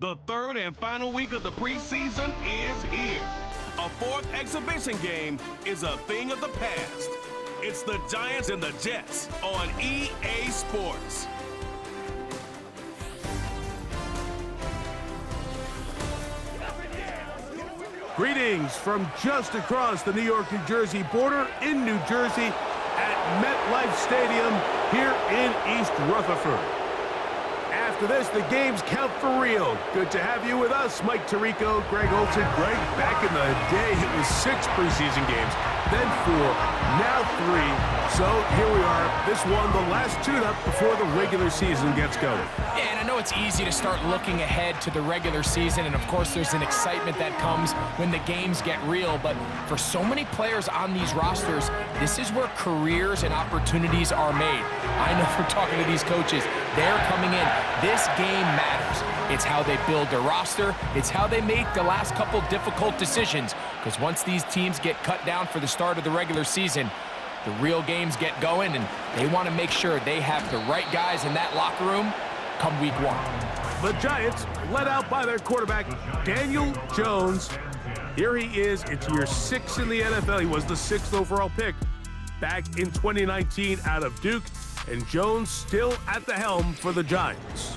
The third and final week of the preseason is here. A fourth exhibition game is a thing of the past. It's the Giants and the Jets on EA Sports. Greetings from just across the New York-New Jersey border in New Jersey at MetLife Stadium here in East Rutherford. After this, the games count for real. Good to have you with us, Mike Tirico, Greg Olson. Greg, back in the day, it was 6 preseason games, then 4, now 3. So here we are. This one, the last tune-up before the regular season gets going. Yeah, and I know it's easy to start looking ahead to the regular season, and of course there's an excitement that comes when the games get real, but for so many players on these rosters, this is where careers and opportunities are made. I know from talking to these coaches, they're coming in. This game matters. It's how they build their roster. It's how they make the last couple difficult decisions, because once these teams get cut down for the start of the regular season, the real games get going, and they want to make sure they have the right guys in that locker room come week 1. The Giants, led out by their quarterback, Daniel Jones. Here he is. It's year 6 in the NFL. He was the 6th overall pick back in 2019 out of Duke, and Jones still at the helm for the Giants.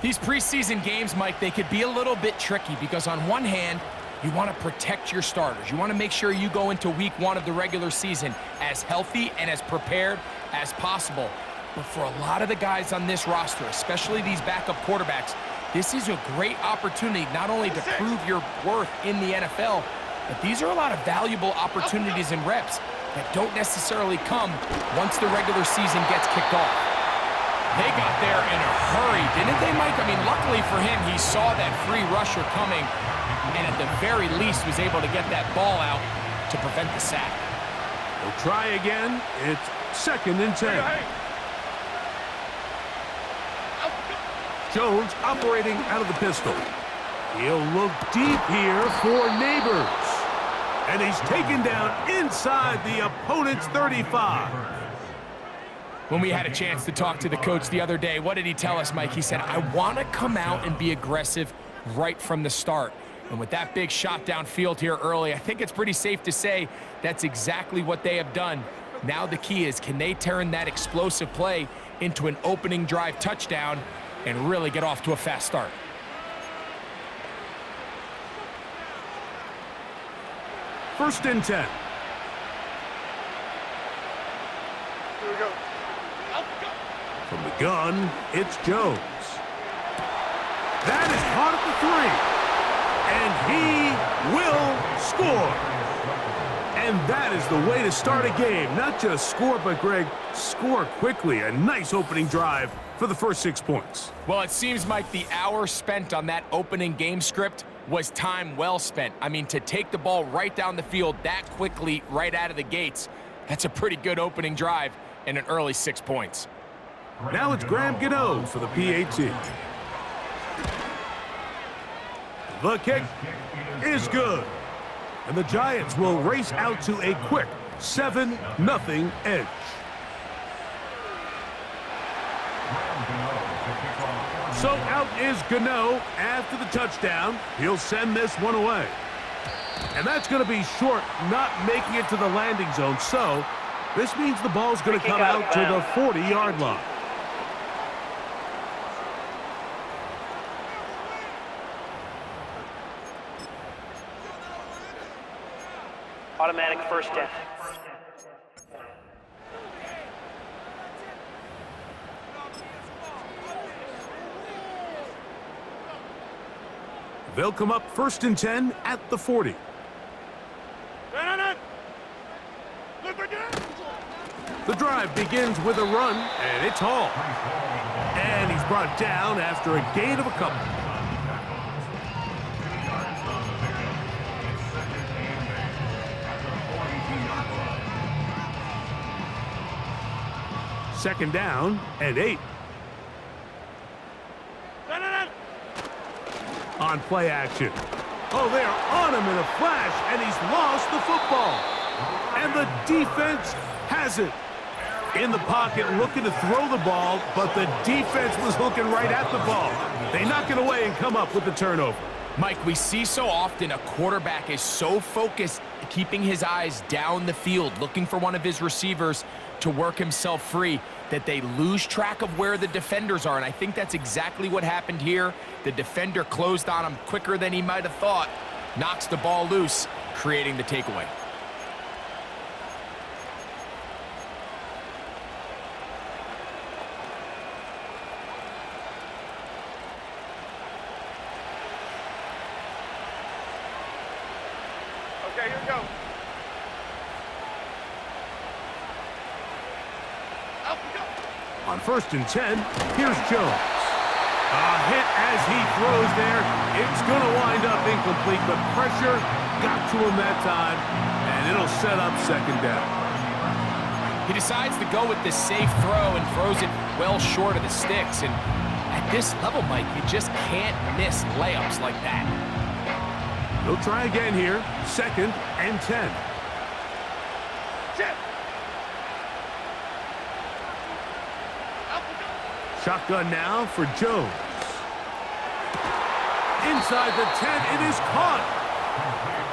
These preseason games, Mike, they could be a little bit tricky because on one hand, you want to protect your starters. You want to make sure you go into week 1 of the regular season as healthy and as prepared as possible. But for a lot of the guys on this roster, especially these backup quarterbacks, this is a great opportunity not only to prove your worth in the NFL, but these are a lot of valuable opportunities and reps that don't necessarily come once the regular season gets kicked off. They got there in a hurry, didn't they, Mike? I mean, luckily for him, he saw that free rusher coming, and at the very least was able to get that ball out to prevent the sack. They'll try again. It's 2nd and 10. Jones operating out of the pistol. He'll look deep here for Neighbors. And he's taken down inside the opponent's 35. When we had a chance to talk to the coach the other day, what did he tell us, Mike? He said, I want to come out and be aggressive right from the start. And with that big shot downfield here early, I think it's pretty safe to say that's exactly what they have done. Now the key is, can they turn that explosive play into an opening drive touchdown and really get off to a fast start? First and 10. Here we go. From the gun, it's Jones. That is caught at the 3. And he will score. And that is the way to start a game. Not just score, but, Greg, score quickly. A nice opening drive for the first 6 points. Well, it seems like the hour spent on that opening game script was time well spent. I mean, to take the ball right down the field that quickly right out of the gates, that's a pretty good opening drive and an early 6 points. Now it's Graham Gano for the PAT. The kick is good. And the Giants will race out to a quick 7-0 edge. So out is Gano after the touchdown. He'll send this one away. And that's going to be short, not making it to the landing zone. So this means the ball's going to come out to the 40-yard line. Automatic first down. They'll come up 1st and 10 at the 40. The drive begins with a run, and it's Hall. And he's brought down after a gain of a couple. Second down and 8. On play action. Oh, they're on him in a flash, and he's lost the football. And the defense has it. In the pocket, looking to throw the ball, but the defense was looking right at the ball. They knock it away and come up with the turnover. Mike, we see so often a quarterback is so focused, keeping his eyes down the field, looking for one of his receivers to work himself free, that they lose track of where the defenders are. And I think that's exactly what happened here. The defender closed on him quicker than he might have thought, knocks the ball loose, creating the takeaway. Okay, here we go. Out we go. On 1st and 10, here's Jones. A hit as he throws there. It's going to wind up incomplete, but pressure got to him that time, and it'll set up 2nd down. He decides to go with this safe throw and throws it well short of the sticks. And at this level, Mike, you just can't miss layups like that. He'll try again here. 2nd and 10. Check. Out we go. Shotgun now for Jones. Inside the 10, it is caught.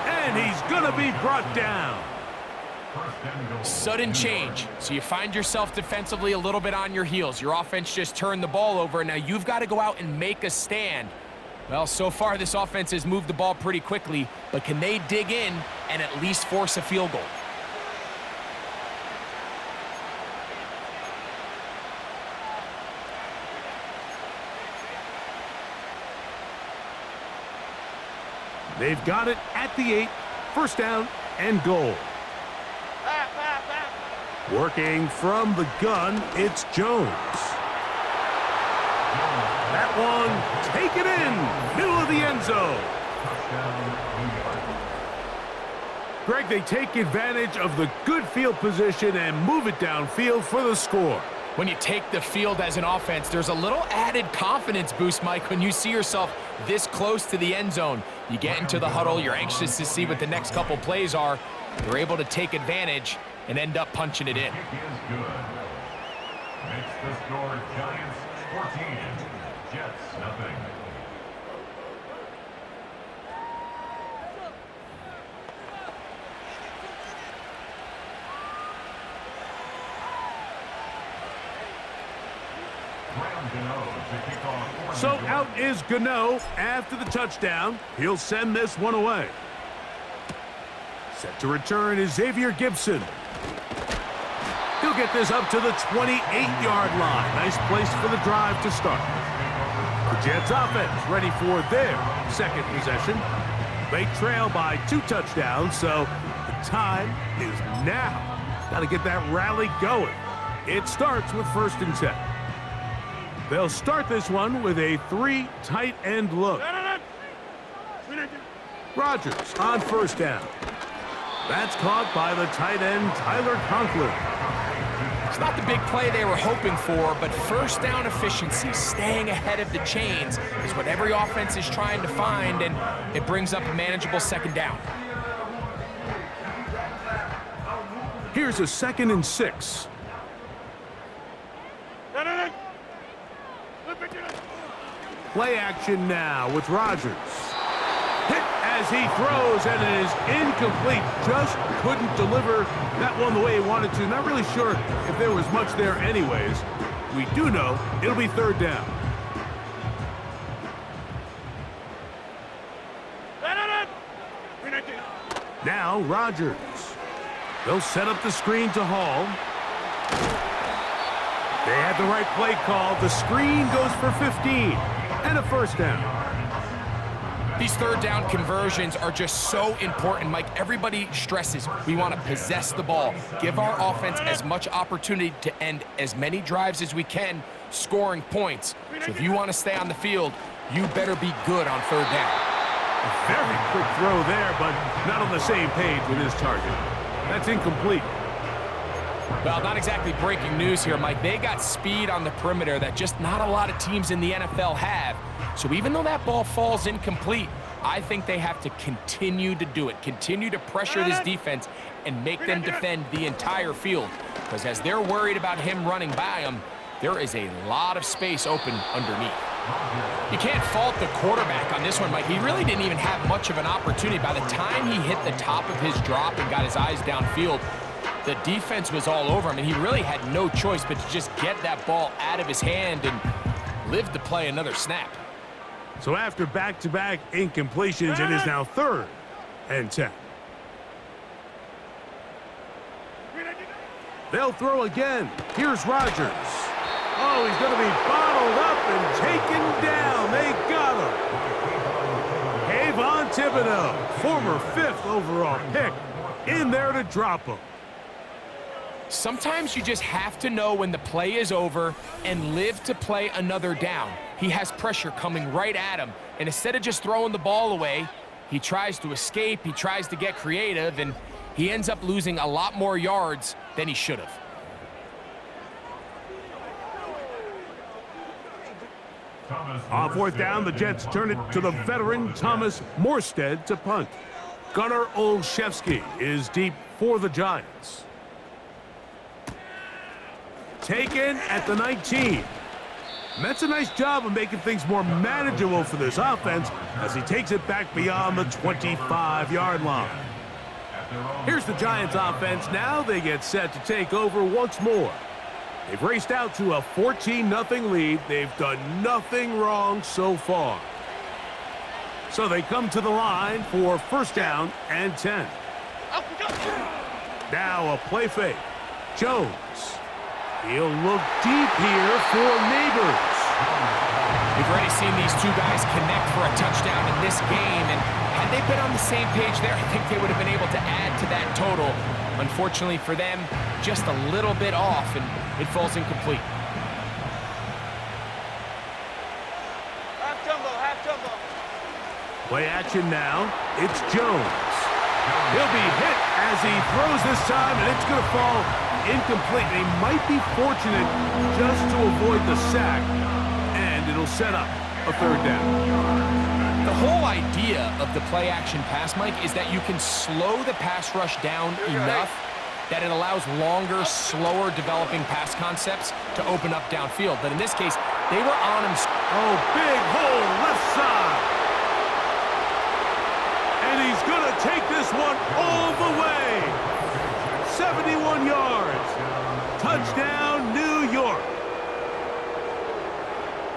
And he's going to be brought down. Sudden change. So you find yourself defensively a little bit on your heels. Your offense just turned the ball over, and now you've got to go out and make a stand. Well, so far this offense has moved the ball pretty quickly, but can they dig in and at least force a field goal? They've got it at the 8. 1st down and goal. Working from the gun, it's Jones. That one, take it in, middle of the end zone. Greg, they take advantage of the good field position and move it downfield for the score. When you take the field as an offense, there's a little added confidence boost, Mike, when you see yourself this close to the end zone. You get into the huddle, you're anxious to see what the next couple plays are. You're able to take advantage and end up punching it in. Kick is good. Makes the score Giants 14, Jets nothing. So out is Gano after the touchdown. He'll send this one away. Set to return is Xavier Gibson. He'll get this up to the 28-yard line. Nice place for the drive to start. The Jets offense ready for their 2nd possession. They trail by 2 touchdowns, so the time is now. Got to get that rally going. It starts with 1st and 10. They'll start this one with a 3 tight end look. Rodgers on 1st down. That's caught by the tight end, Tyler Conklin. It's not the big play they were hoping for, but 1st down efficiency, staying ahead of the chains, is what every offense is trying to find, and it brings up a manageable 2nd down. Here's a 2nd and 6. Play action now with Rodgers. Hit as he throws, and it is incomplete. Just couldn't deliver that one the way he wanted to. Not really sure if there was much there anyways. We do know it'll be 3rd down. Now Rodgers. They'll set up the screen to Hall. They had the right play call. The screen goes for 15 and a 1st down. These 3rd down conversions are just so important, Mike. Everybody stresses we want to possess the ball, give our offense as much opportunity to end as many drives as we can, scoring points. So if you want to stay on the field, you better be good on 3rd down. A very quick throw there, but not on the same page with his target. That's incomplete. Well, not exactly breaking news here, Mike. They got speed on the perimeter that just not a lot of teams in the NFL have. So even though that ball falls incomplete, I think they have to continue to do it, continue to pressure this defense and make them defend the entire field. Because as they're worried about him running by them, there is a lot of space open underneath. You can't fault the quarterback on this one, Mike. He really didn't even have much of an opportunity. By the time he hit the top of his drop and got his eyes downfield, the defense was all over him, and he really had no choice but to just get that ball out of his hand and live to play another snap. So after back-to-back incompletions, it is now 3rd and 10. They'll throw again. Here's Rodgers. Oh, he's going to be bottled up and taken down. They got him. Kayvon Thibodeau, former 5th overall pick, in there to drop him. Sometimes you just have to know when the play is over and live to play another down. He has pressure coming right at him, and instead of just throwing the ball away, he tries to escape, he tries to get creative, and he ends up losing a lot more yards than he should have. On 4th down, the Jets turn it to the veteran Thomas Morstead to punt. Gunnar Olszewski is deep for the Giants. Taken at the 19. And that's a nice job of making things more manageable for this offense as he takes it back beyond the 25-yard line. Here's the Giants offense. Now they get set to take over once more. They've raced out to a 14-0 lead. They've done nothing wrong so far. So they come to the line for 1st down and 10. Now a play fake. Jones. He'll look deep here for Neighbors. We've already seen these two guys connect for a touchdown in this game, and had they been on the same page there, I think they would have been able to add to that total. Unfortunately for them, just a little bit off, and it falls incomplete. Half jumbo, half jumbo. Play action now. It's Jones. He'll be hit as he throws this time, and it's going to fall incomplete. They might be fortunate just to avoid the sack, and it'll set up a 3rd down. The whole idea of the play-action pass, Mike, is that you can slow the pass rush down enough that it allows longer, slower developing pass concepts to open up downfield. But in this case, they were on him. Oh, big hole left side. And he's going to take this one all the way. 71 yards. Touchdown, New York.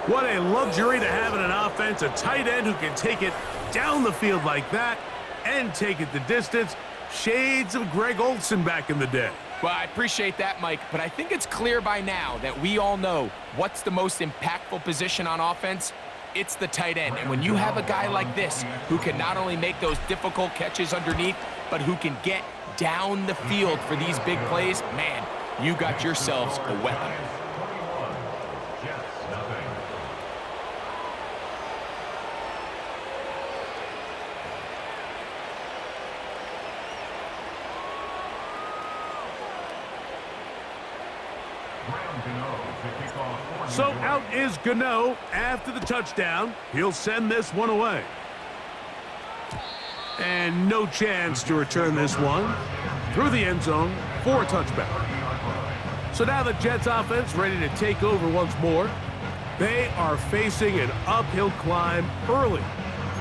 What a luxury to have in an offense, a tight end who can take it down the field like that and take it the distance. Shades of Greg Olsen back in the day. Well, I appreciate that, Mike, but I think it's clear by now that we all know what's the most impactful position on offense. It's the tight end. And when you have a guy like this who can not only make those difficult catches underneath, but who can get down the field for these big plays, man, you got yourselves a weapon. So out is Gano after the touchdown. He'll send this one away. And no chance to return this one through the end zone for a touchback. So now the Jets offense ready to take over once more. They are facing an uphill climb early.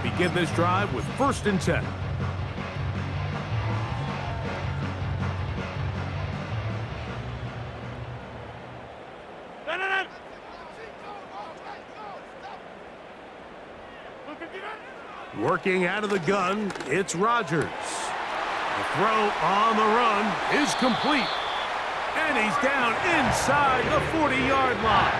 Begin this drive with 1st and 10. Working out of the gun, it's Rodgers. The throw on the run is complete. And he's down inside the 40-yard line.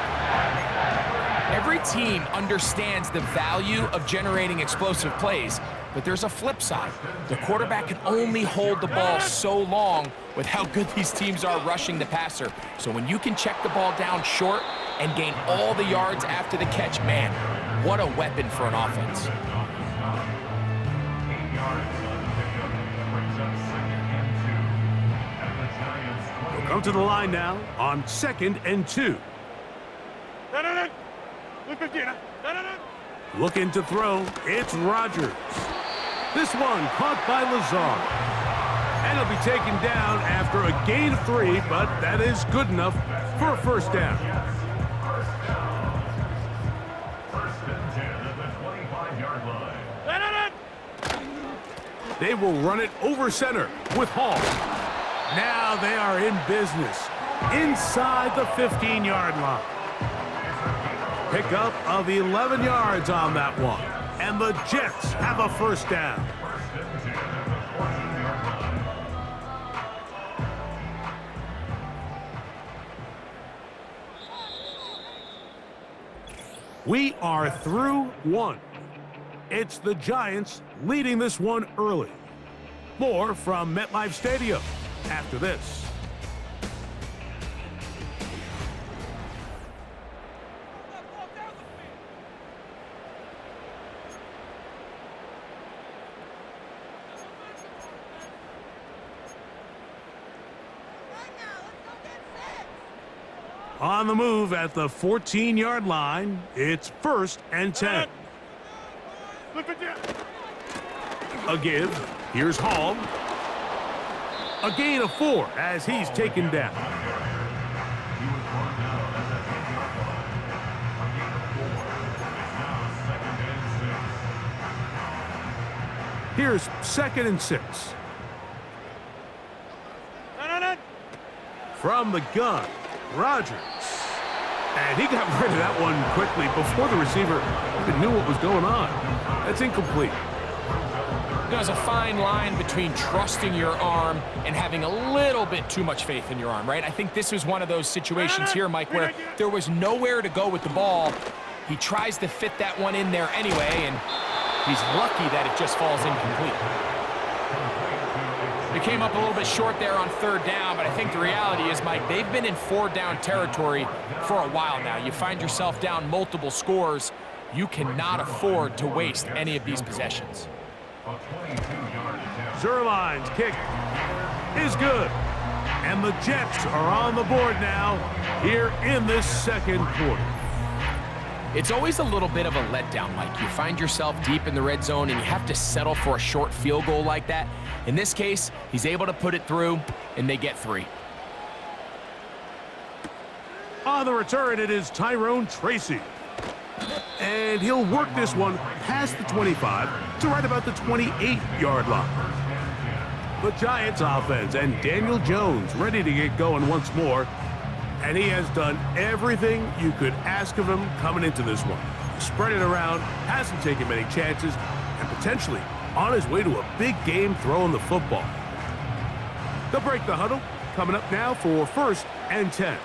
Every team understands the value of generating explosive plays, but there's a flip side. The quarterback can only hold the ball so long with how good these teams are rushing the passer. So when you can check the ball down short and gain all the yards after the catch, man, what a weapon for an offense. We'll come to the line now on 2nd and 2. Looking to throw, it's Rodgers. This one caught by Lazard. And he'll be taken down after a gain of 3, but that is good enough for a first down. First and 10 at the 25-yard line. They will run it over center with Hall. Now they are in business inside the 15-yard line. Pickup of 11 yards on that one. And the Jets have a first down. First and 10 at the 14-yard line. We are through one. It's the Giants leading this one early. More from MetLife Stadium after this. On the move at the 14-yard line, it's first and 10. A give. Here's Hall. A gain of 4 as he's taken down. He was brought down at the 10-yard line. A gain of 4. It's now second and 6. Here's second and 6. From the gun, Rodgers. And he got rid of that one quickly before the receiver even knew what was going on. That's incomplete. There's a fine line between trusting your arm and having a little bit too much faith in your arm, right? I think this was one of those situations here, Mike, where there was nowhere to go with the ball. He tries to fit that one in there anyway, and he's lucky that it just falls incomplete. They came up a little bit short there on third down, but I think the reality is, Mike, they've been in 4-down territory for a while now. You find yourself down multiple scores. You cannot afford to waste any of these possessions. Zerline's kick is good. And the Jets are on the board now here in this second quarter. It's always a little bit of a letdown, Mike. You find yourself deep in the red zone and you have to settle for a short field goal like that. In this case, he's able to put it through, and they get 3. On the return, it is Tyrone Tracy. And he'll work this one past the 25 to right about the 28-yard line. The Giants offense and Daniel Jones ready to get going once more. And he has done everything you could ask of him coming into this one. Spread it around, hasn't taken many chances, and potentially on his way to a big game throwing the football. They'll break the huddle. Coming up now for first and 10.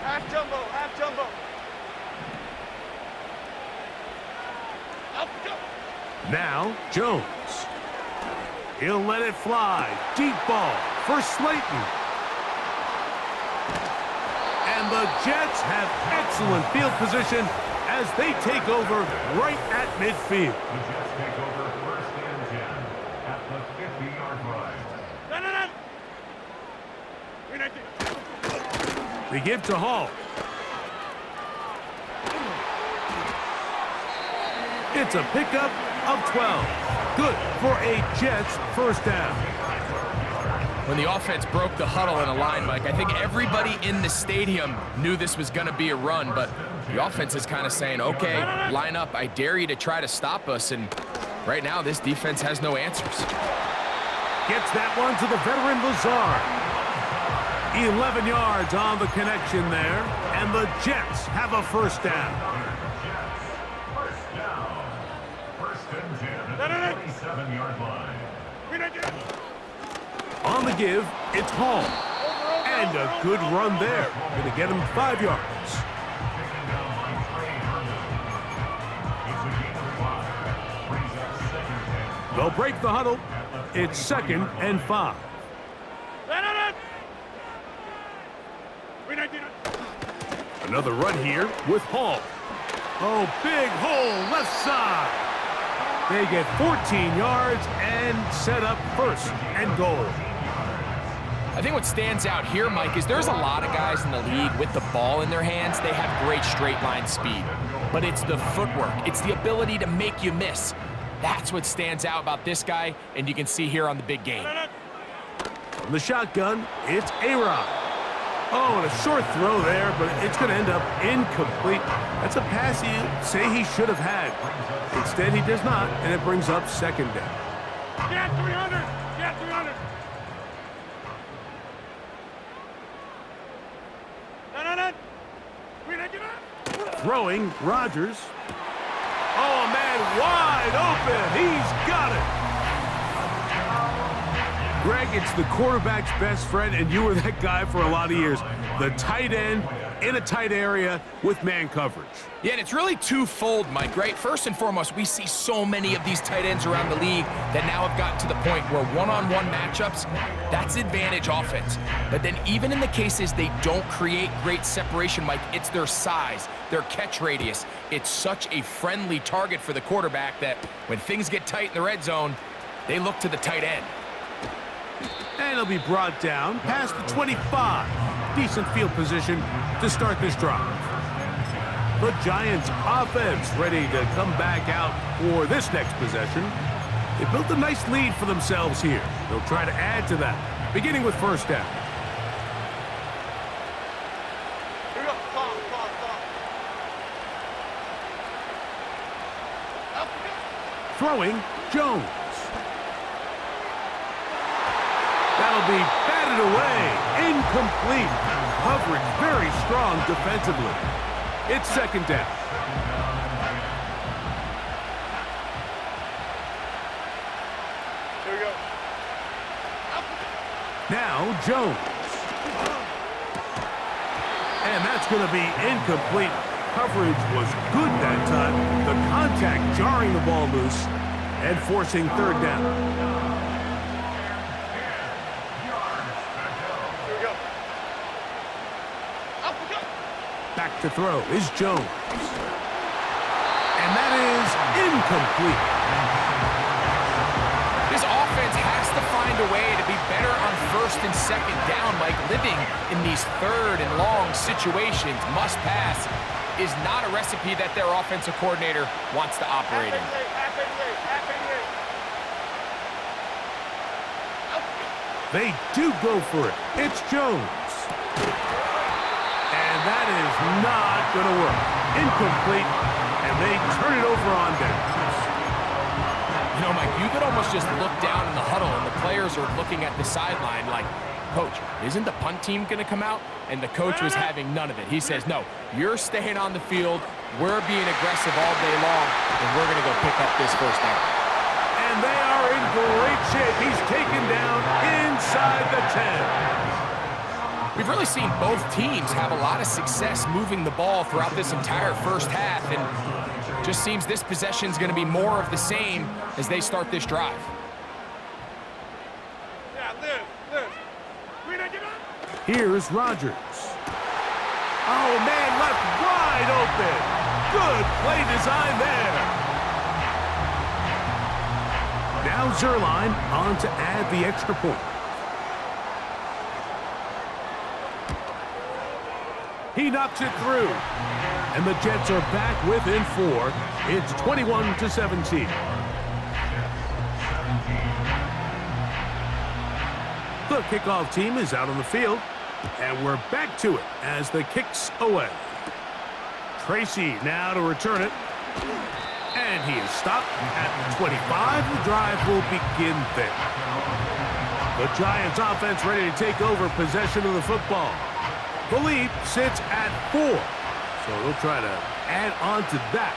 Half jumbo, half jumbo. Now, Jones. He'll let it fly. Deep ball for Slayton. And the Jets have excellent field position as they take over right at midfield. The Jets take over first and 10 at the 50-yard line. They give to Hall. It's a pickup of 12. Good for a Jets first down. When the offense broke the huddle in a line, Mike, I think everybody in the stadium knew this was going to be a run, but the offense is kind of saying, okay, line up. I dare you to try to stop us, and right now this defense has no answers. Gets that one to the veteran Lazard. 11 yards on the connection there, and the Jets have a first down. First and 10 at the 27-yard line. On the give, it's Hall. And a good run there. Going to get him 5 yards. Taken down by Trey Herndon. It's a gain of 5. Brings up second and 10. They'll break the huddle. It's second and 5. Another run here with Hall. Oh, big hole left side. They get 14 yards and set up first and goal. I think what stands out here, Mike, is there's a lot of guys in the league with the ball in their hands. They have great straight line speed, but it's the footwork. It's the ability to make you miss. That's what stands out about this guy, and you can see here on the big game. From the shotgun, it's A-Rod. Oh, and a short throw there, but it's going to end up incomplete. That's a pass you say he should have had. Instead, he does not, and it brings up second down. Get 300! Get 300! No! Throwing, Rodgers. Oh, man, wide open. He's got it. Greg, it's the quarterback's best friend, and you were that guy for a lot of years. The tight end in a tight area with man coverage. Yeah, and it's really twofold, Mike, right? First and foremost, we see so many of these tight ends around the league that now have gotten to the point where one-on-one matchups, that's advantage offense. But then even in the cases they don't create great separation, Mike, it's their size, their catch radius. It's such a friendly target for the quarterback that when things get tight in the red zone, they look to the tight end. And he'll be brought down past the 25. Decent field position to start this drive. The Giants offense ready to come back out for this next possession. They built a nice lead for themselves here. They'll try to add to that, beginning with first down. Here we go. Call. Throwing, Jones. That'll be batted away. Incomplete. Coverage very strong defensively. It's second down. Here we go. Now Jones. And that's going to be incomplete. Coverage was good that time. The contact jarring the ball loose and forcing third down. Back to throw is Jones. And that is incomplete. This offense has to find a way to be better on first and second down, like living in these third and long situations. Must pass is not a recipe that their offensive coordinator wants to operate in. They do go for it. It's Jones. And that is not going to work. Incomplete, and they turn it over on downs. You know, Mike, you could almost just look down in the huddle, and the players are looking at the sideline like, Coach, isn't the punt team going to come out? And the coach was having none of it. He says, no, you're staying on the field. We're being aggressive all day long, and we're going to go pick up this first down. And they are in great shape. He's taken down inside the 10. We've really seen both teams have a lot of success moving the ball throughout this entire first half, and just seems this possession is going to be more of the same as they start this drive. Yeah, live. Here's Rodgers. Oh, man, left wide open. Good play design there. Now Zerline on to add the extra point. He knocks it through. And the Jets are back within 4. It's 21-17. The kickoff team is out on the field. And we're back to it as the kick's away. Tracy now to return it. And he is stopped at the 25. The drive will begin there. The Giants offense ready to take over possession of the football. The lead sits at 4. So they'll try to add on to that.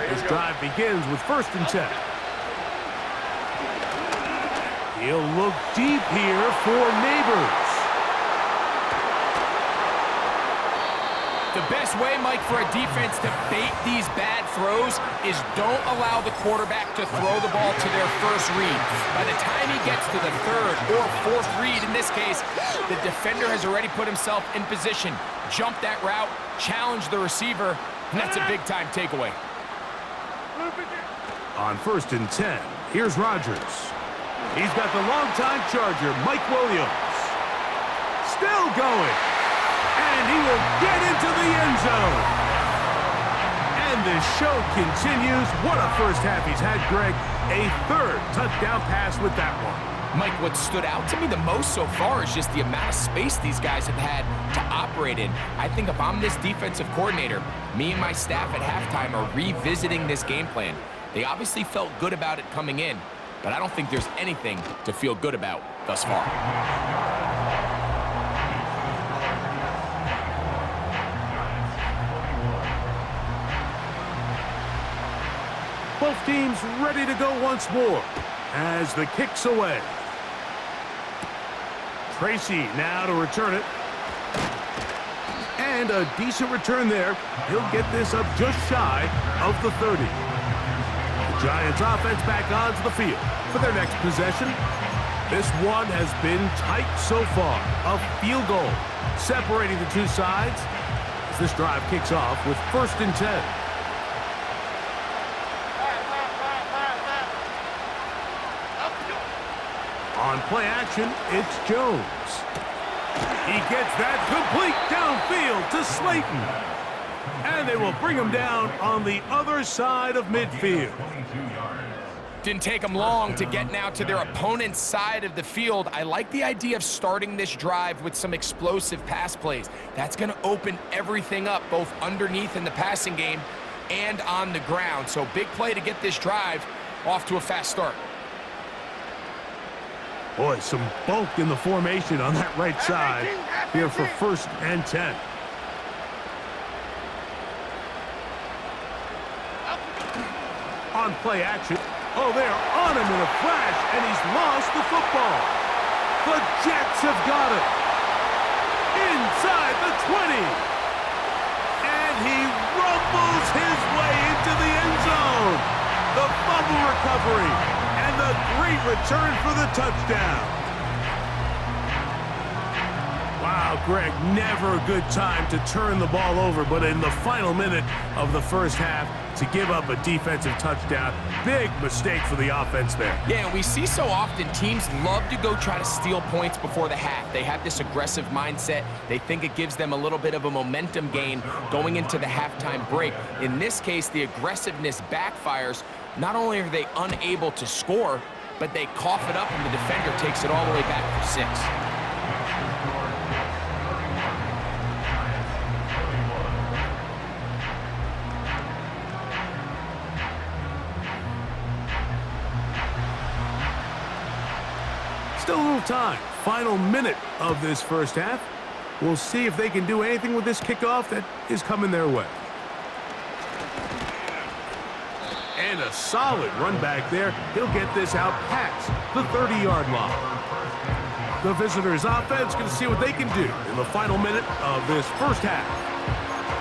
This drive begins with first and 10. He'll look deep here for Neighbors. The best way, Mike, for a defense to bait these bad throws is don't allow the quarterback to throw the ball to their first read. By the time he gets to the third or fourth read, in this case, the defender has already put himself in position, jump that route, challenge the receiver, and that's a big-time takeaway. On first and 10, here's Rodgers. He's got the longtime Charger, Mike Williams. still going. And he will get into the end zone. And the show continues. What a first half he's had, Greg. A third touchdown pass with that one. Mike, what stood out to me the most so far is just the amount of space these guys have had to operate in. I think if I'm this defensive coordinator, me and my staff at halftime are revisiting this game plan. They obviously felt good about it coming in, but I don't think there's anything to feel good about thus far. Both teams ready to go once more as the kick's away. Tracy now to return it. And a decent return there. He'll get this up just shy of the 30. The Giants offense back onto the field for their next possession. This one has been tight so far. A field goal separating the two sides as this drive kicks off with 1st and 10. On play action, it's Jones. He gets that complete downfield to Slayton. And they will bring him down on the other side of midfield. Didn't take them long to get now to their opponent's side of the field. I like the idea of starting this drive with some explosive pass plays. That's going to open everything up, both underneath in the passing game and on the ground. So big play to get this drive off to a fast start. Boy, some bulk in the formation on that right side here for 1st and 10. On play action. Oh, they're on him in a flash, and he's lost the football. The Jets have got it. Inside the 20. And he rumbles his way into the end zone. The fumble recovery. And the great return for the touchdown. Wow, Greg, never a good time to turn the ball over, but in the final minute of the first half, to give up a defensive touchdown, big mistake for the offense there. Yeah, and we see so often teams love to go try to steal points before the half. They have this aggressive mindset. They think it gives them a little bit of a momentum gain going into the halftime break. In this case, the aggressiveness backfires. Not only are they unable to score, but they cough it up and the defender takes it all the way back for 6. Still a little time. Final minute of this first half. We'll see if they can do anything with this kickoff that is coming their way. And a solid run back there. He'll get this out past the 30-yard line. The visitors' offense going to see what they can do in the final minute of this first half.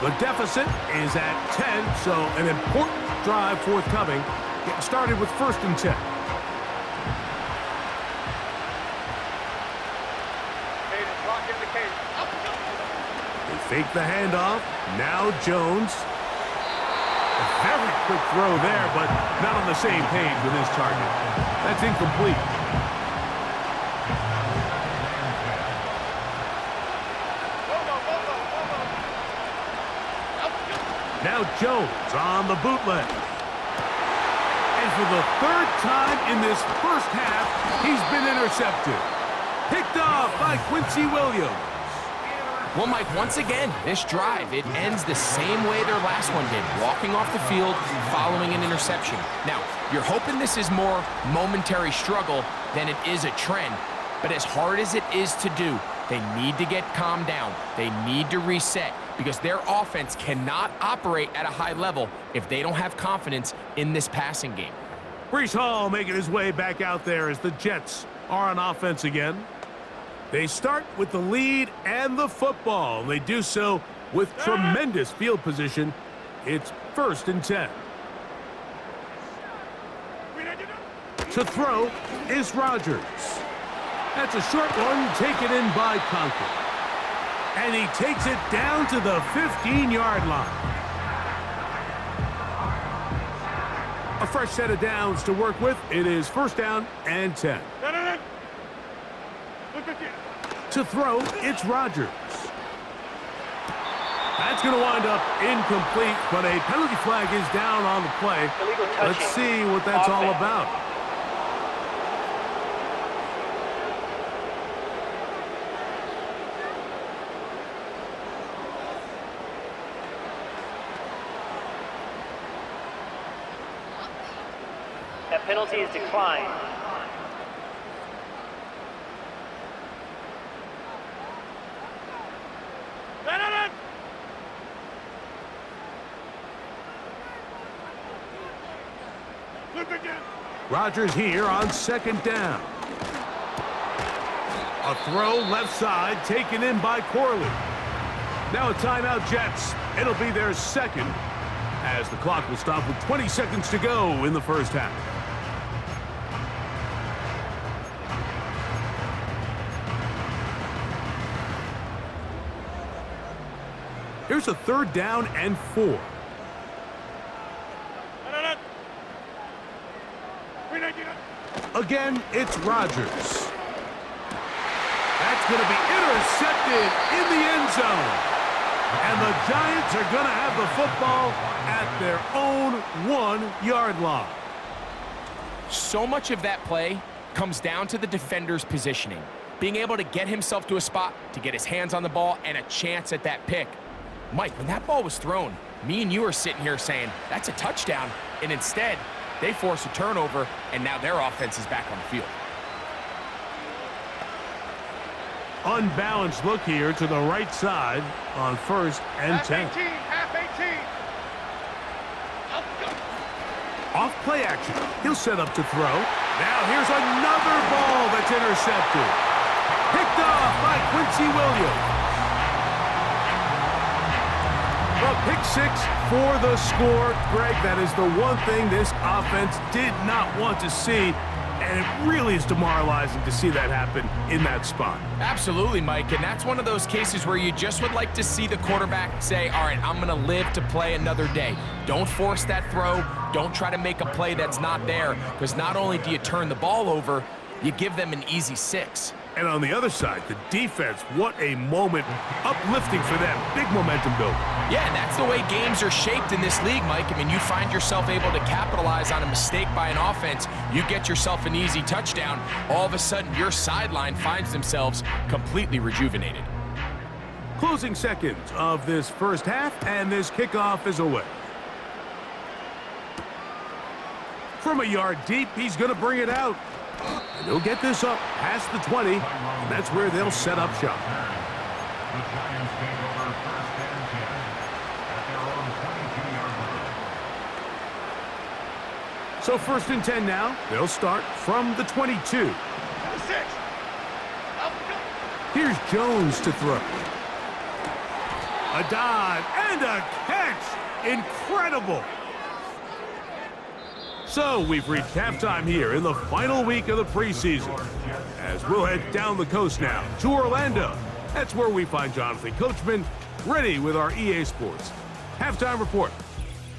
The deficit is at 10, so an important drive forthcoming. Getting started with 1st and 10. They fake the handoff. Now Jones. A very quick throw there, but not on the same page with his target. That's incomplete. Now Jones on the bootleg. And for the 3rd time in this first half, he's been intercepted. Picked off by Quincy Williams. Well, Mike, once again, this drive, it ends the same way their last one did, walking off the field following an interception. Now, you're hoping this is more momentary struggle than it is a trend, but as hard as it is to do, they need to get calmed down. They need to reset because their offense cannot operate at a high level if they don't have confidence in this passing game. Breece Hall making his way back out there as the Jets are on offense again. They start with the lead and the football. They do so with tremendous field position. It's 1st and 10. To throw is Rodgers. That's a short one taken in by Conklin. And he takes it down to the 15-yard line. A fresh set of downs to work with. It is 1st down and 10. To throw, it's Rodgers. That's going to wind up incomplete, but a penalty flag is down on the play. Illegal touching. Let's see what that's all about. That penalty is declined. Rodgers here on second down. A throw left side taken in by Corley. Now a timeout, Jets. It'll be their second as the clock will stop with 20 seconds to go in the first half. Here's a 3rd down and 4. Again, it's Rodgers. That's going to be intercepted in the end zone. And the Giants are going to have the football at their own 1-yard line. So much of that play comes down to the defender's positioning. Being able to get himself to a spot, to get his hands on the ball, and a chance at that pick. Mike, when that ball was thrown, me and you are sitting here saying, that's a touchdown. And instead, they force a turnover, and now their offense is back on the field. Unbalanced look here to the right side on 1st and 10. Half 18. Off play action. He'll set up to throw. Now here's another ball that's intercepted. Picked off by Quincy Williams. A pick 6 for the score. Greg, that is the one thing this offense did not want to see, and it really is demoralizing to see that happen in that spot. Absolutely, Mike, and that's one of those cases where you just would like to see the quarterback say, all right, I'm going to live to play another day. Don't force that throw. Don't try to make a play that's not there, because not only do you turn the ball over, you give them an easy 6. And on the other side, the defense, what a moment. Uplifting for them. Big momentum build. Yeah, and that's the way games are shaped in this league, Mike. I mean, you find yourself able to capitalize on a mistake by an offense. You get yourself an easy touchdown. All of a sudden, your sideline finds themselves completely rejuvenated. Closing seconds of this first half, and this kickoff is away. From a yard deep, he's going to bring it out. And he'll get this up past the 20, and that's where they'll set up shop. The Giants take over 1st and 10 at their own 22-yard line. So 1st and 10 now. They'll start from the 22. Here's Jones to throw. A dive and a catch. Incredible. So we've reached halftime here in the final week of the preseason, as we'll head down the coast now to Orlando. That's where we find Jonathan Coachman ready with our EA Sports halftime report.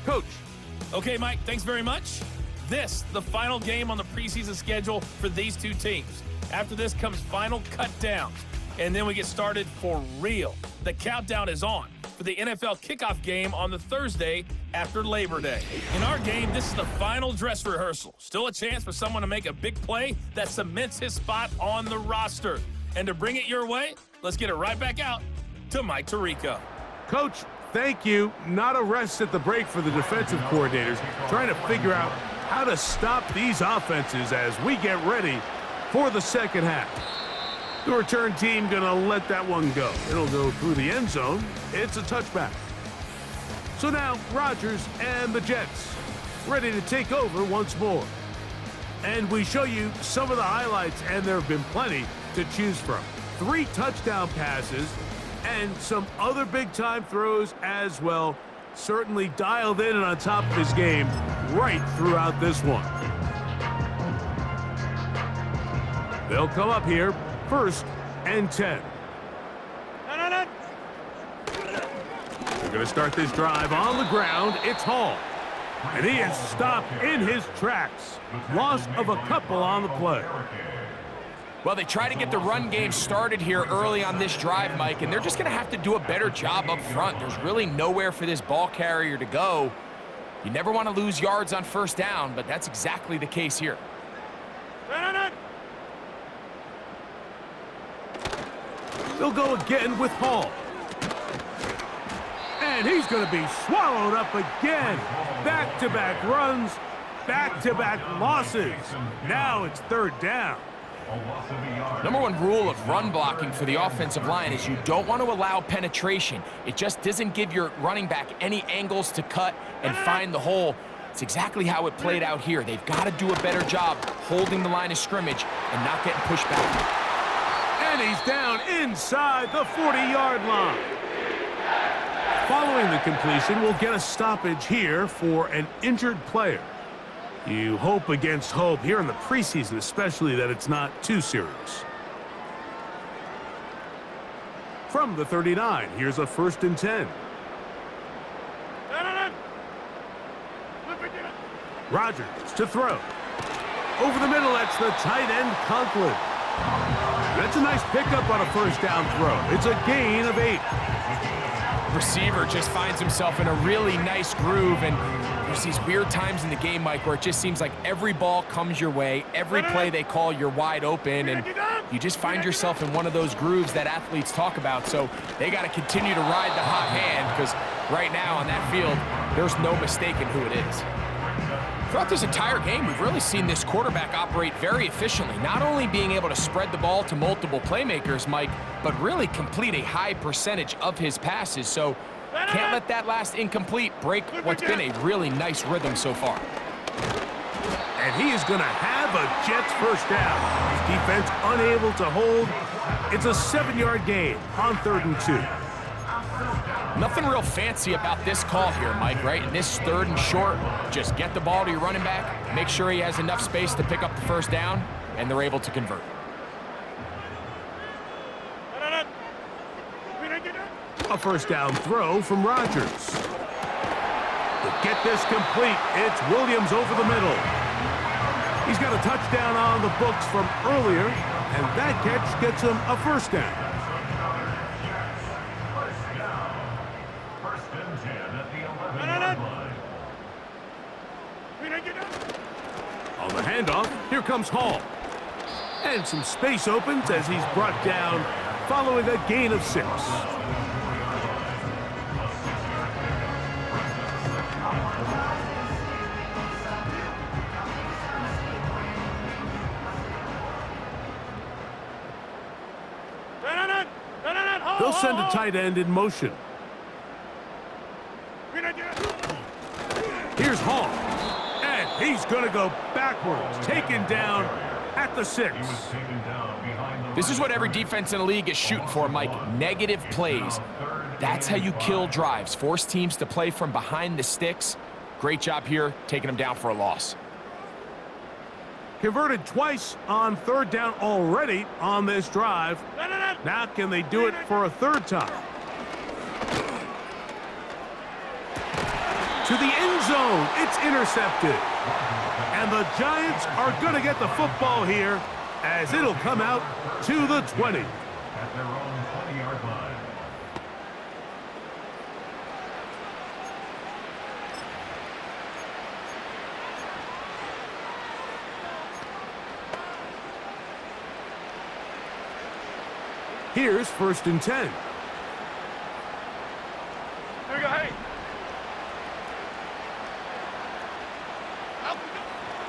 Coach. Okay, Mike, thanks very much. This, the final game on the preseason schedule for these two teams. After this comes final cut downs, and then we get started for real. The countdown is on for the NFL kickoff game on the Thursday after Labor Day. In our game, this is the final dress rehearsal. Still a chance for someone to make a big play that cements his spot on the roster. And to bring it your way, let's get it right back out to Mike Tirico. Coach, thank you. Not a rest at the break for the defensive coordinators, trying to figure out how to stop these offenses as we get ready for the second half. The return team going to let that one go. It'll go through the end zone. It's a touchback. So now Rodgers and the Jets ready to take over once more. And we show you some of the highlights, and there have been plenty to choose from. 3 touchdown passes and some other big-time throws as well. Certainly dialed in and on top of his game right throughout this one. They'll come up here. 1st and 10. They're going to start this drive on the ground. It's Hall. And he is stopped in his tracks. Loss of a couple on the play. Well, they try to get the run game started here early on this drive, Mike, and they're just going to have to do a better job up front. There's really nowhere for this ball carrier to go. You never want to lose yards on first down, but that's exactly the case here. They'll go again with Hall. And he's going to be swallowed up again. Back-to-back runs, back-to-back losses. Now it's third down. Number one rule of run blocking for the offensive line is you don't want to allow penetration. It just doesn't give your running back any angles to cut and find the hole. It's exactly how it played out here. They've got to do a better job holding the line of scrimmage and not getting pushed back. And he's down inside the 40-yard line. Following the completion, we'll get a stoppage here for an injured player. You hope against hope here in the preseason, especially that it's not too serious. From the 39, here's a 1st and 10. Rodgers to throw. Over the middle, that's the tight end, Conklin. That's a nice pickup on a first down throw. It's a gain of 8. Receiver just finds himself in a really nice groove, and there's these weird times in the game, Mike, where it just seems like every ball comes your way, every play they call, you're wide open, and you just find yourself in one of those grooves that athletes talk about. So they got to continue to ride the hot hand, because right now on that field, there's no mistaking who it is. Throughout this entire game, we've really seen this quarterback operate very efficiently, not only being able to spread the ball to multiple playmakers, Mike, but really complete a high percentage of his passes. So can't let that last incomplete break what's been a really nice rhythm so far. And he is going to have a Jets first down. His defense unable to hold. It's a 7-yard gain on 3rd and 2. Nothing real fancy about this call here, Mike, right? In this 3rd and short, just get the ball to your running back, make sure he has enough space to pick up the first down, and they're able to convert. A first down throw from Rodgers. To get this complete, it's Williams over the middle. He's got a touchdown on the books from earlier, and that catch gets him a first down. On the handoff, here comes Hall. And some space opens as he's brought down following a gain of 6. They'll send a tight end in motion. Here's Hall. And he's going to go backwards, taken down at the 6. This is what every defense in the league is shooting for, Mike. Negative plays. That's how you kill drives. Force teams to play from behind the sticks. Great job here, taking them down for a loss. Converted twice on 3rd down already on this drive. Now can they do it for a 3rd time? To the end zone, it's intercepted. And the Giants are going to get the football here as it'll come out to the 20. At their own 20-yard line. Here's 1st and 10. Here we go, hey.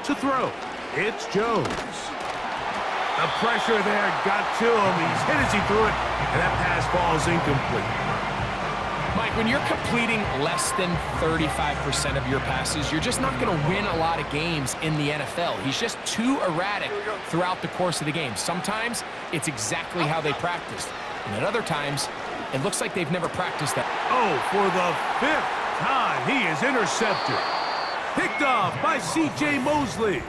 To throw, it's Jones. The pressure there got to him. He's hit as he threw it, and that pass falls incomplete. Mike, when you're completing less than 35% of your passes, you're just not going to win a lot of games in the NFL. He's just too erratic throughout the course of the game. Sometimes it's exactly how they practiced, and at other times, it looks like they've never practiced that. Oh, for the 5th time, he is intercepted. Picked off by C.J. Mosley.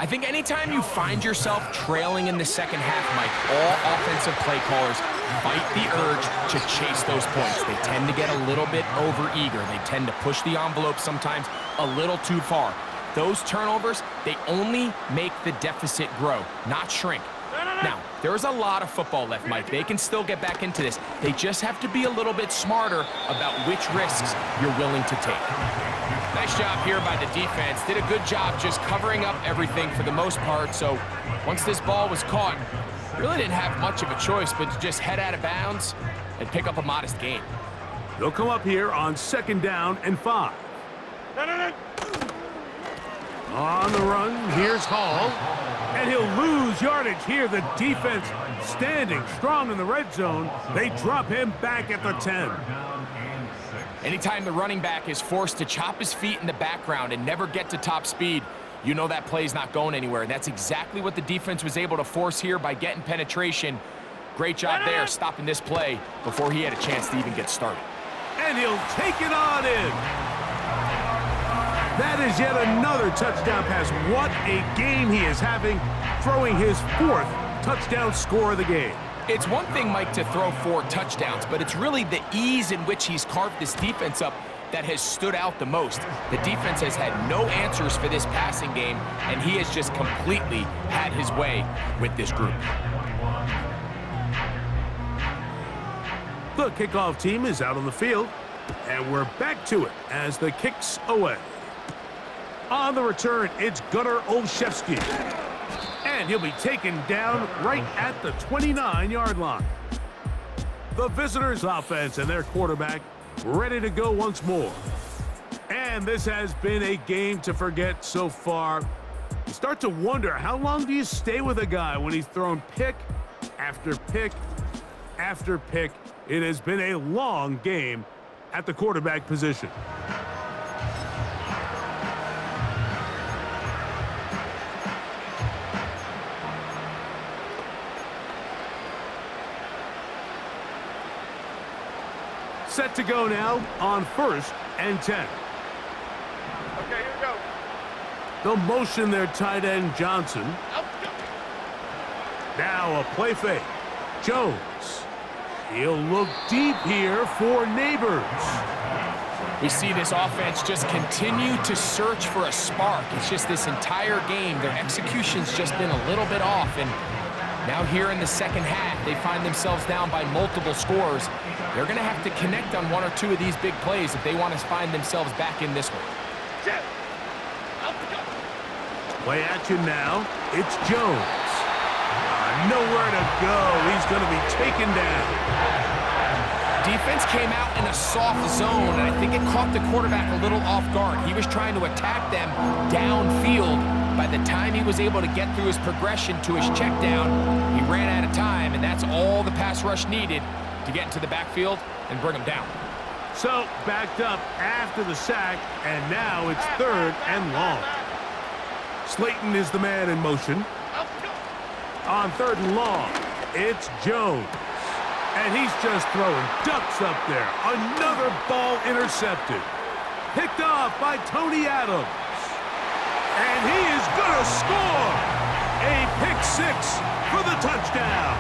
I think anytime you find yourself trailing in the second half, Mike, all offensive play callers fight the urge to chase those points. They tend to get a little bit overeager. They tend to push the envelope sometimes a little too far. Those turnovers, they only make the deficit grow, not shrink. Now, there's a lot of football left, Mike. They can still get back into this. They just have to be a little bit smarter about which risks you're willing to take. Nice job here by the defense. Did a good job just covering up everything for the most part. So once this ball was caught, really didn't have much of a choice but to just head out of bounds and pick up a modest gain. They'll come up here on 2nd down and 5. On the run, here's Hall. And he'll lose yardage here. The defense standing strong in the red zone. They drop him back at the 10. Anytime the running back is forced to chop his feet in the background and never get to top speed, you know that play's not going anywhere. And that's exactly what the defense was able to force here by getting penetration. Great job there stopping this play before he had a chance to even get started. And he'll take it on in. That is yet another touchdown pass. What a game he is having, throwing his 4th touchdown score of the game. It's one thing, Mike, to throw 4 touchdowns, but it's really the ease in which he's carved this defense up that has stood out the most. The defense has had no answers for this passing game, and he has just completely had his way with this group. The kickoff team is out on the field, and we're back to it as the kick's away. On the return, it's Gunnar Olszewski. And he'll be taken down right at the 29-yard line. The visitors' offense and their quarterback ready to go once more. And this has been a game to forget so far. You start to wonder, how long do you stay with a guy when he's thrown pick after pick after pick? It has been a long game at the quarterback position. Set to go now on 1st and 10. Okay, here we go. They'll motion their tight end Johnson. Now a play fake. Jones. He'll look deep here for Neighbors. We see this offense just continue to search for a spark. It's just this entire game, their execution's just been a little bit off, and now here in the second half, they find themselves down by multiple scores. They're going to have to connect on 1 or 2 of these big plays if they want to find themselves back in this one. Play action now. It's Jones. Nowhere to go. He's going to be taken down. Defense came out in a soft zone, and I think it caught the quarterback a little off guard. He was trying to attack them downfield. By the time he was able to get through his progression to his check down, he ran out of time, and that's all the pass rush needed to get into the backfield and bring him down. So, backed up after the sack, and now it's 3rd and long. Slayton is the man in motion. On 3rd and long, it's Jones. And he's just throwing ducks up there. Another ball intercepted. Picked off by Tony Adams. And he is going to score. A pick 6 for the touchdown.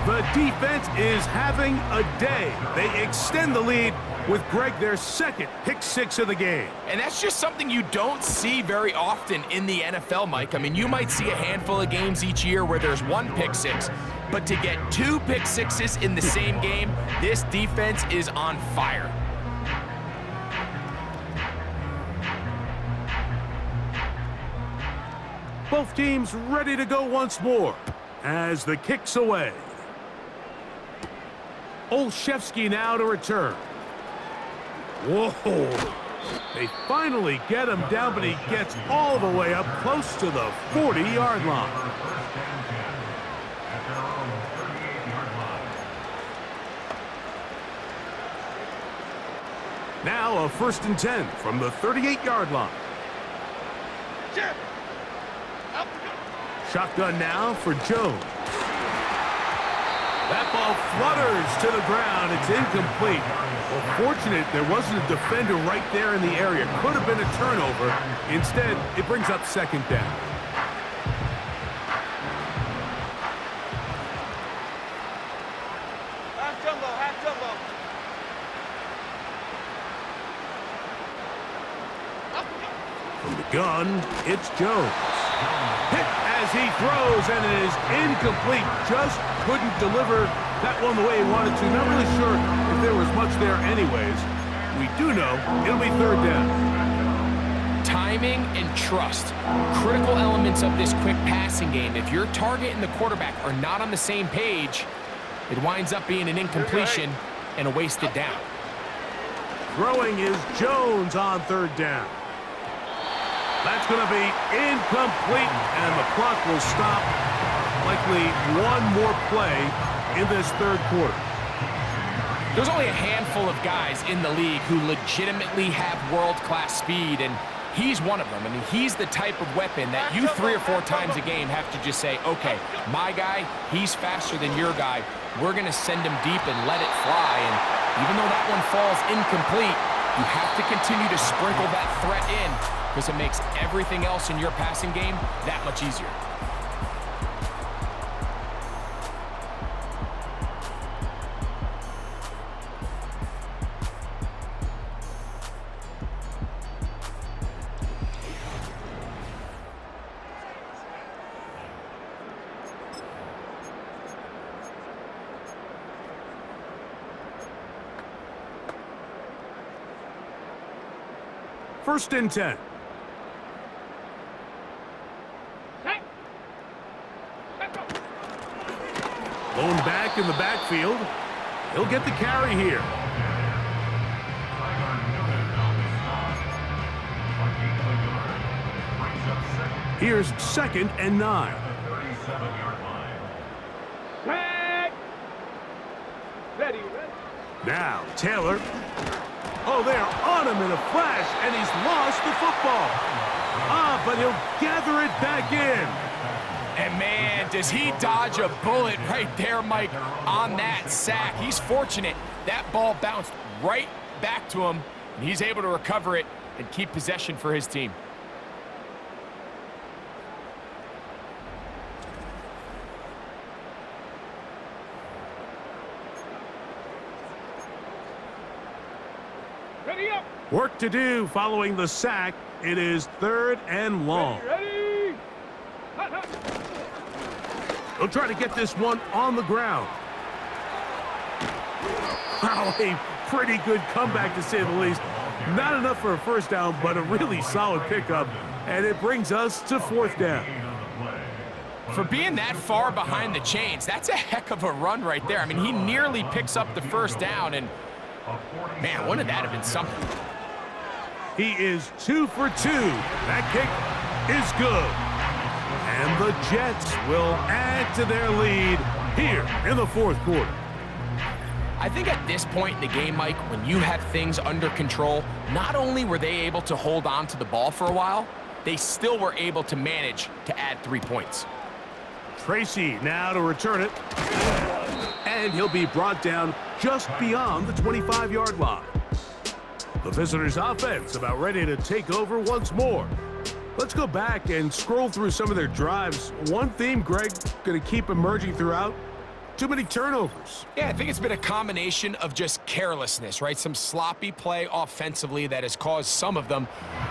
The defense is having a day. They extend the lead with Greg, their 2nd pick 6 of the game. And that's just something you don't see very often in the NFL, Mike. I mean, you might see a handful of games each year where there's 1 pick 6, but to get 2 pick 6s in the same game, this defense is on fire. Both teams ready to go once more as the kick's away. Olszewski now to return. Whoa. They finally get him down, but he gets all the way up close to the 40-yard line. Now a 1st and 10 from the 38-yard line. Shotgun now for Jones. That ball flutters to the ground. It's incomplete. Well, fortunate there wasn't a defender right there in the area. Could have been a turnover. Instead, it brings up 2nd down. Half jumbo, half jumbo. From the gun, it's Jones. Hit as he throws, and it is incomplete. Just couldn't deliver that one the way he wanted to. Not really sure if there was much there anyways. We do know it'll be third down. Timing and trust, critical elements of this quick passing game. If your target and the quarterback are not on the same page, it winds up being an incompletion and a wasted down. Throwing is Jones on third down. That's going to be incomplete, and the clock will stop. Likely one more play in this third quarter. There's only a handful of guys in the league who legitimately have world-class speed, and he's one of them. I mean, he's the type of weapon that you 3 or 4 times a game have to just say, okay, my guy, he's faster than your guy. We're going to send him deep and let it fly. And even though that one falls incomplete, you have to continue to sprinkle that threat in because it makes everything else in your passing game that much easier. First and 10. Lone back in the backfield. He'll get the carry here. Here's 2nd and 9. Now, Taylor. Oh, they're on him in a flash, and he's lost the football. But he'll gather it back in. And, man, does he dodge a bullet right there, Mike, on that sack. He's fortunate. That ball bounced right back to him, and he's able to recover it and keep possession for his team. Work to do following the sack. It is 3rd and long. Ready? They'll try to get this one on the ground. Wow, a pretty good comeback to say the least. Not enough for a first down, but a really solid pickup. And it brings us to 4th down. For being that far behind the chains, that's a heck of a run right there. I mean, he nearly picks up the first down, and, man, wouldn't that have been something? He is 2 for 2. That kick is good. And the Jets will add to their lead here in the 4th quarter. I think at this point in the game, Mike, when you have things under control, not only were they able to hold on to the ball for a while, they still were able to manage to add 3 points. Tracy now to return it. And he'll be brought down just beyond the 25-yard line. The visitors' offense about ready to take over once more. Let's go back and scroll through some of their drives. One theme, Greg, going to keep emerging throughout. Too many turnovers. Yeah, I think it's been a combination of just carelessness, right? Some sloppy play offensively that has caused some of them.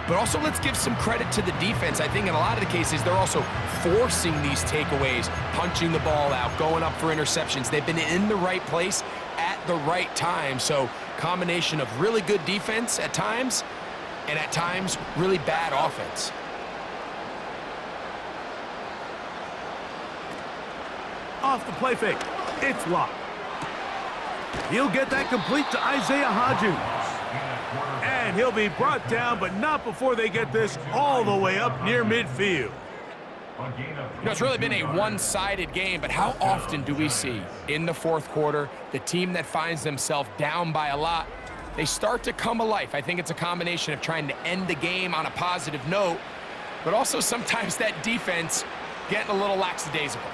But also, let's give some credit to the defense. I think in a lot of the cases, they're also forcing these takeaways, punching the ball out, going up for interceptions. They've been in the right place at the right time. So, combination of really good defense at times, and at times, really bad offense. Off the play fake. It's locked. He'll get that complete to Isaiah Hodgins. And he'll be brought down, but not before they get this all the way up near midfield. You know, it's really been a one-sided game, but how often do we see in the 4th quarter the team that finds themselves down by a lot, they start to come alive? I think it's a combination of trying to end the game on a positive note, but also sometimes that defense getting a little lackadaisical.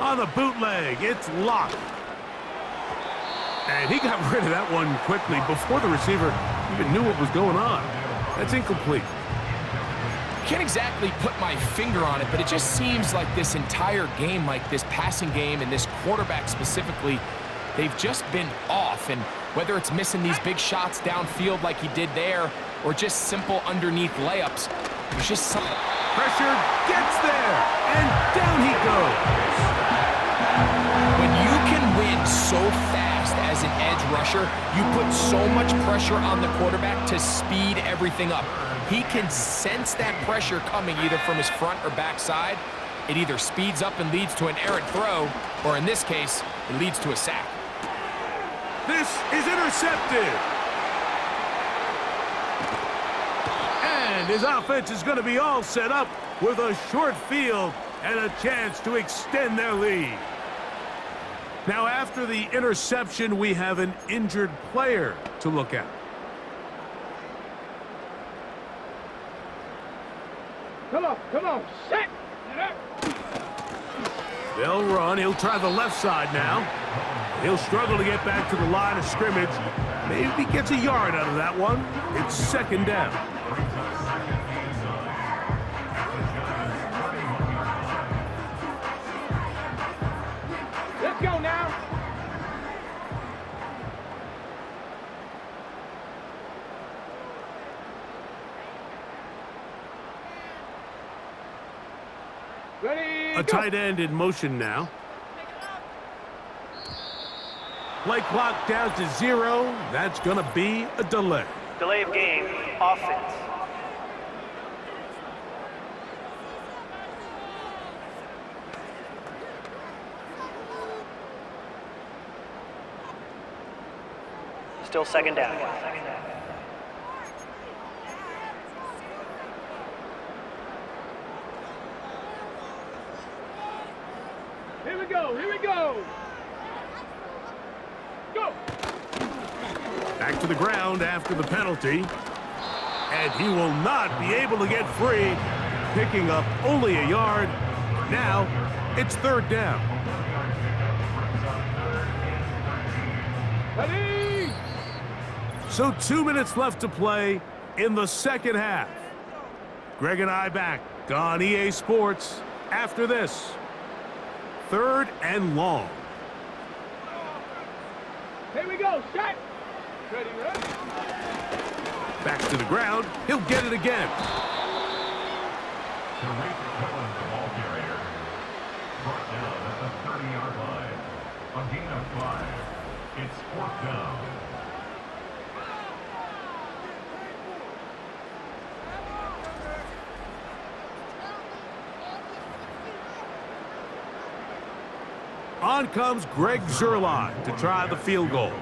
On the bootleg, it's locked. And he got rid of that one quickly before the receiver even knew what was going on. That's incomplete. Can't exactly put my finger on it, but it just seems like this entire game, like this passing game and this quarterback specifically, they've just been off. And whether it's missing these big shots downfield like he did there or just simple underneath layups, there's just something. Pressure gets there, and down he goes. When you can win so fast as an edge rusher, you put so much pressure on the quarterback to speed everything up. He can sense that pressure coming either from his front or back side. It either speeds up and leads to an errant throw, or in this case, it leads to a sack. This is intercepted. And his offense is going to be all set up with a short field and a chance to extend their lead. Now, after the interception, we have an injured player to look at. Come on, set. They'll run. He'll try the left side now. He'll struggle to get back to the line of scrimmage. Maybe gets a yard out of that one. It's second down. Let's go now. Ready, A tight end in motion now. Play clock down to 0. That's going to be a delay. Delay of game, offense. Still second down. Here we go. Go. Back to the ground after the penalty. And he will not be able to get free. Picking up only a yard. Now, it's third down. Ready. So 2 minutes left to play in the second half. Greg and I back on EA Sports after this. Third and long. Here we go. Set. Ready. Back to the ground. He'll get it again. Tariq Cohen, the ball carrier. Brought down at the 30-yard line. A gain of 5. It's fourth down. On comes Greg Zuerlein to try the field goal.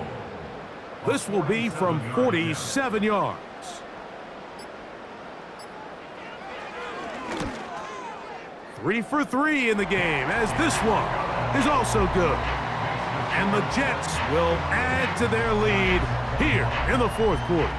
This will be from 47 yards. Three for 3 in the game, as this one is also good. And the Jets will add to their lead here in the fourth quarter.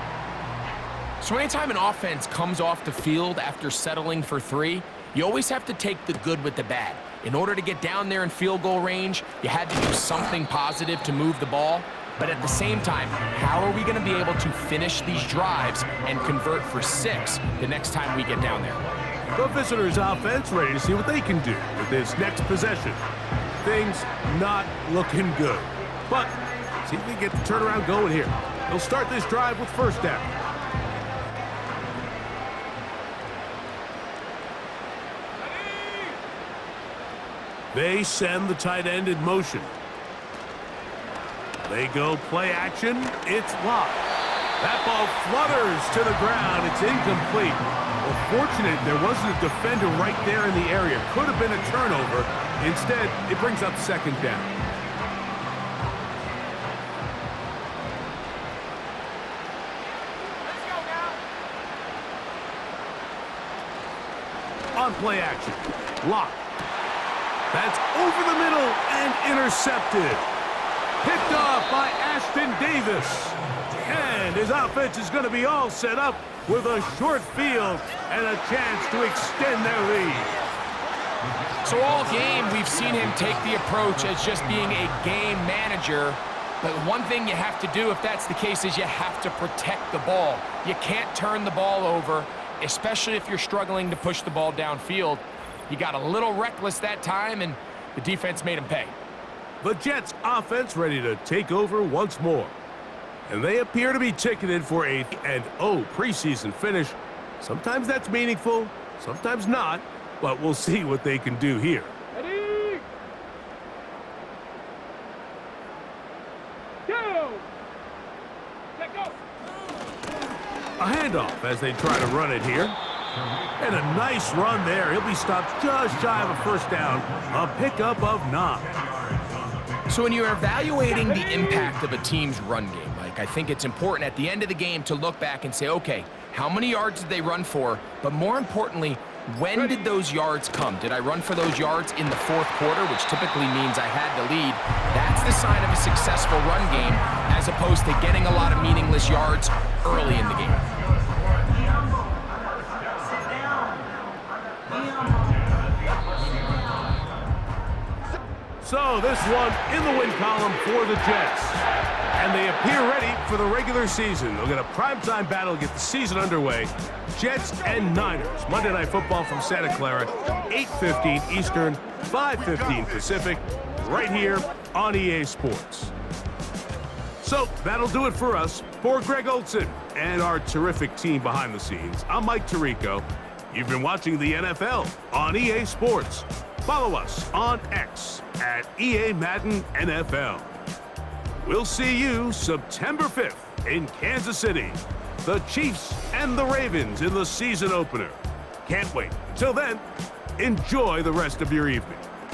So anytime an offense comes off the field after settling for 3, you always have to take the good with the bad. In order to get down there in field goal range, you had to do something positive to move the ball. But at the same time, how are we going to be able to finish these drives and convert for 6 the next time we get down there? The visitors' offense ready to see what they can do with this next possession. Things not looking good. But see if they get the turnaround going here. They'll start this drive with first down. They send the tight end in motion. They go play action. It's locked. That ball flutters to the ground. It's incomplete. Well, fortunate there wasn't a defender right there in the area. Could have been a turnover. Instead, it brings up second down. Let's go now. On play action. Locked. That's over the middle and intercepted. Picked off by Ashton Davis. And his offense is going to be all set up with a short field and a chance to extend their lead. So all game, we've seen him take the approach as just being a game manager. But one thing you have to do if that's the case is you have to protect the ball. You can't turn the ball over. especially if you're struggling to push the ball downfield. He got a little reckless that time, and the defense made him pay. The Jets offense ready to take over once more. And they appear to be ticketed for a 8-0 preseason finish. Sometimes that's meaningful, sometimes not, but we'll see what they can do here. Ready? Go! Let go! A handoff as they try to run it here. And a nice run there. He'll be stopped just shy of a first down. A pickup of 9. So when you're evaluating the impact of a team's run game, Mike, I think it's important at the end of the game to look back and say, okay, how many yards did they run for? But more importantly, when did those yards come? Did I run for those yards in the fourth quarter, which typically means I had the lead? That's the sign of a successful run game, as opposed to getting a lot of meaningless yards early in the game. So this one in the win column for the Jets. And they appear ready for the regular season. They'll get a primetime battle to get the season underway. Jets and Niners. Monday Night Football from Santa Clara, 8:15 Eastern, 5:15 Pacific, right here on EA Sports. So that'll do it for us. For Greg Olson and our terrific team behind the scenes, I'm Mike Tirico. You've been watching the NFL on EA Sports. Follow us on X at EA Madden NFL. We'll see you September 5th in Kansas City. The Chiefs and the Ravens in the season opener. Can't wait. Until then, enjoy the rest of your evening.